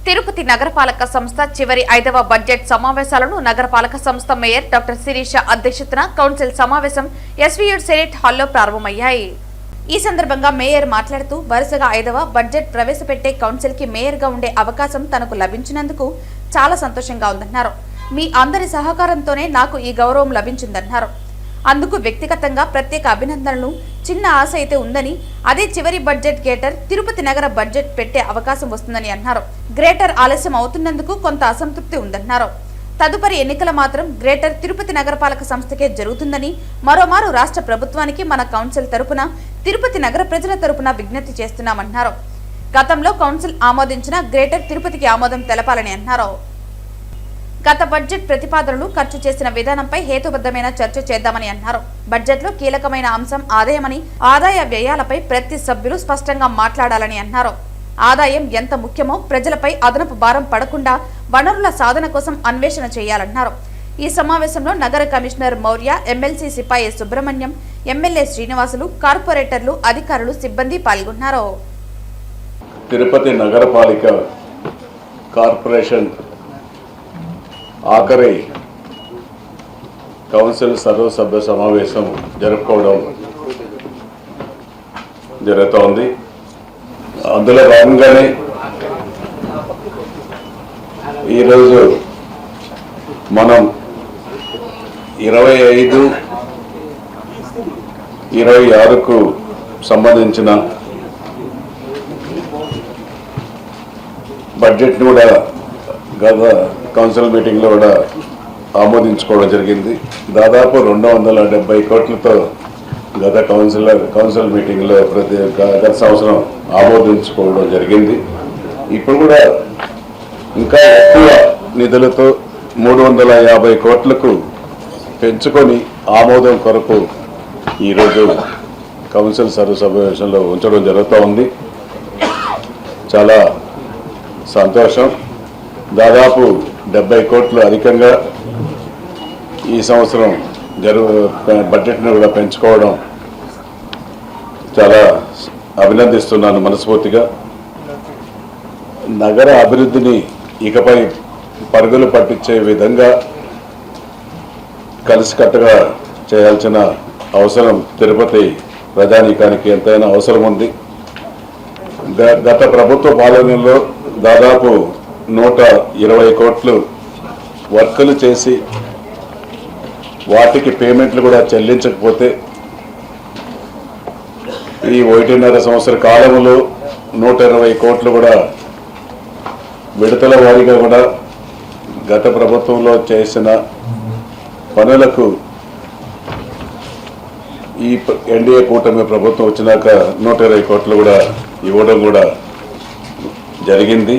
తిరుపతి నగరపాలక సంస్థ చివరి 5వ బడ్జెట్ సమావేశాలను నగరపాలక సంస్థ మేయర్ డాక్టర్ శిరీష అధ్యక్షతన కౌన్సిల్ సమావేశం ఎస్వీయూడ్ సెనేట్ హాల్లో ప్రారంభమయ్యాయి. ఈ సందర్భంగా మేయర్ మాట్లాడుతూ వరుసగా 5వ బడ్జెట్ ప్రవేశపెట్టే కౌన్సిల్ కి మేయర్ గా ఉండే అవకాశం తనకు లభించినందుకు చాలా సంతోషంగా ఉందన్నారు. మీ అందరి సహకారంతోనే నాకు ఈ గౌరవం లభించిందన్నారు. అందుకు వ్యక్తిగతంగా ప్రత్యేక అభినందనలు. చిన్న ఆశ అయితే ఉందని, అదే చివరి బడ్జెట్ గ్రేటర్ తిరుపతి నగర బడ్జెట్ పెట్టే అవకాశం వస్తుందని అన్నారు. గ్రేటర్ ఆలస్యం అవుతున్నందుకు కొంత అసంతృప్తి ఉందన్నారు. తదుపరి ఎన్నికల మాత్రం గ్రేటర్ తిరుపతి నగరపాలక సంస్థకే జరుగుతుందని, మరోమారు రాష్ట్ర ప్రభుత్వానికి మన కౌన్సిల్ తరపున తిరుపతి నగర ప్రజల తరపున విజ్ఞప్తి చేస్తున్నామన్నారు. గతంలో కౌన్సిల్ ఆమోదించిన గ్రేటర్ తిరుపతికి ఆమోదం తెలపాలని అన్నారు. గత బడ్జెట్ ప్రతిపాదనలు ఖర్చు చేసిన విధానంపై హేతుబద్ధమైన చర్చ చేద్దామని అన్నారు. బడ్జెట్ లో కీలకమైన అంశం ఆదాయమని, ఆదాయ వ్యయాలపై ప్రతి సభ్యులు స్పష్టంగా మాట్లాడాలని అన్నారు. ఆదాయం ఎంత ముఖ్యమో ప్రజలపై అదనపు భారం పడకుండా వనరుల సాధన కోసం అన్వేషణ చేయాలన్నారు. ఈ సమావేశంలో నగర కమిషనర్ మౌర్య, ఎమ్మెల్సీ సిపాయి సుబ్రహ్మణ్యం, ఎమ్మెల్యే శ్రీనివాసులు, కార్పొరేటర్లు, అధికారులు, సిబ్బంది పాల్గొన్నారు. తిరుపతి నగరపాలిక కార్పొరేషన్ ఆఖరి కౌన్సిల్ సర్వసభ్య సమావేశం జరుపుకోవడం జరుగుతోంది. అందులో భాగంగానే ఈరోజు మనం 25, 26కు సంబంధించిన బడ్జెట్ను కూడా గత కౌన్సిల్ మీటింగ్లో కూడా ఆమోదించుకోవడం జరిగింది. దాదాపు 270 కోట్లతో గత కౌన్సిల్ మీటింగ్లో గత సంవత్సరం ఆమోదించుకోవడం జరిగింది. ఇప్పుడు కూడా ఇంకా ఎక్కువ నిధులతో 350 కోట్లకు పెంచుకొని ఆమోదం కొరకు ఈరోజు కౌన్సిల్ సమావేశంలో ఉంచడం జరుగుతూ ఉంది. చాలా సంతోషం. దాదాపు 70 కోట్లు అధికంగా ఈ సంవత్సరం బడ్జెట్ను కూడా పెంచుకోవడం చాలా అభినందిస్తున్నాను మనస్ఫూర్తిగా. నగర అభివృద్ధిని ఇకపై పరుగులు పట్టించే విధంగా కలిసికట్టుగా చేయాల్సిన అవసరం తిరుపతి ప్రజానీకానికి ఎంతైనా అవసరం ఉంది. గత ప్రభుత్వ పాలనలో దాదాపు 120 కోట్లు వర్కులు చేసి వాటికి పేమెంట్లు కూడా చెల్లించకపోతే ఈ 1.5 సంవత్సర కాలంలో 120 కోట్లు కూడా విడతల వారీగా కూడా గత ప్రభుత్వంలో చేసిన పనులకు ఈ ఎన్డీఏ కూటమి ప్రభుత్వం వచ్చినాక 120 కోట్లు కూడా ఇవ్వడం కూడా జరిగింది.